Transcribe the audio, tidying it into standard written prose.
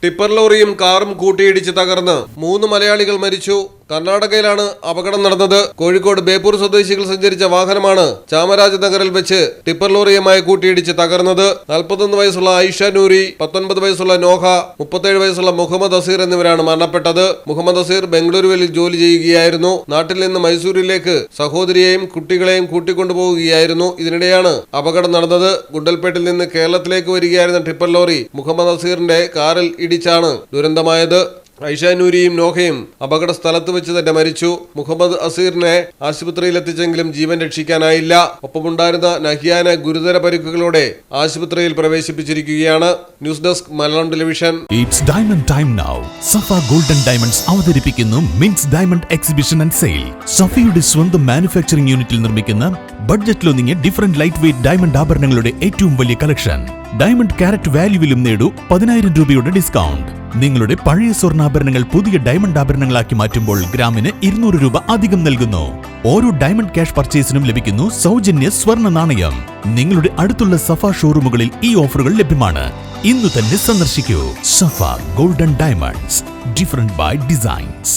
Tipper ലോറിയും കാറും കൂട്ടിയിടിച്ച് തകർന്ന് 3 മലയാളികൾ മരിച്ചു. കർണാടകയിലാണ് അപകടം നടന്നത്. കോഴിക്കോട് ബേപ്പൂർ സ്വദേശികൾ സഞ്ചരിച്ച വാഹനമാണ് ചാമരാജനഗറിൽ വെച്ച് ടിപ്പർ ലോറിയുമായി കൂട്ടിയിടിച്ച് തകർന്നത്. 41 വയസ്സുള്ള ആയിഷ നൂരി, 19 വയസ്സുള്ള നോഹ, 37 വയസ്സുള്ള മുഹമ്മദ് അസീർ എന്നിവരാണ് മരണപ്പെട്ടത്. മുഹമ്മദ് അസീർ ബംഗളൂരുവിൽ ജോലി ചെയ്യുകയായിരുന്നു. നാട്ടിൽ നിന്ന് മൈസൂരിലേക്ക് സഹോദരിയെയും കുട്ടികളെയും കൂട്ടിക്കൊണ്ടുപോവുകയായിരുന്നു. ഇതിനിടെയാണ് അപകടം നടന്നത്. ഗുണ്ടൽപേട്ടിൽ നിന്ന് കേരളത്തിലേക്ക് വരികയായിരുന്ന ടിപ്പർ ലോറി മുഹമ്മദ് അസീറിന്റെ കാറിൽ ഇടിച്ചാണ് ദുരന്തമായത്. ഐഷ നൂരിയും നോഹയും അപകട സ്ഥലത്ത് വെച്ച് തന്നെ മരിച്ചു. മുഹമ്മദ് അസീറിനെ ആശുപത്രിയിൽ എത്തിച്ചെങ്കിലും ജീവൻ രക്ഷിക്കാനായില്ല. ഒപ്പമുണ്ടായിരുന്ന നഹിയാനെ ഗുരുതര പരിക്കുകളോടെ ആശുപത്രിയിൽ പ്രവേശിപ്പിച്ചിരിക്കുകയാണ്. News desk Malayalam television. It's diamond time now. Safa golden diamonds അവതരിപ്പിക്കുന്നു മിൻസ് ഡയമണ്ട് എക്സിബിഷൻ ആൻഡ് സെയിൽ. സഫയുടെ സ്വന്തം മാനുഫാക്ചറിംഗ് യൂണിറ്റിൽ നിർമ്മിക്കുന്ന ബഡ്ജറ്റിലൊതുങ്ങിയ ഡിഫറന്റ് ലൈറ്റ് വെയ്റ്റ് ഡയമണ്ട് ആഭരണങ്ങളുടെ ഏറ്റവും വലിയ കളക്ഷൻ. ഡയമണ്ട് കാരറ്റ് വാല്യൂവിലും നേടൂ 10,000 രൂപയുടെ ഡിസ്കൗണ്ട്. നിങ്ങളുടെ പഴയ സ്വർണ്ണാഭരണങ്ങൾ പുതിയ ഡയമണ്ട് ആഭരണങ്ങളാക്കി മാറ്റുമ്പോൾ ഗ്രാമിന് 200 രൂപ അധികം നൽകുന്നു. ഓരോ ഡയമണ്ട് ക്യാഷ് പർച്ചേസിനും ലഭിക്കുന്നു സൗജന്യ സ്വർണ്ണ നാണയം. നിങ്ങളുടെ അടുത്തുള്ള സഫ ഷോറൂമുകളിൽ ഈ ഓഫറുകൾ ലഭ്യമാണ്. ഇന്നു തന്നെ സന്ദർശിക്കൂ. Safa golden diamonds, different by designs.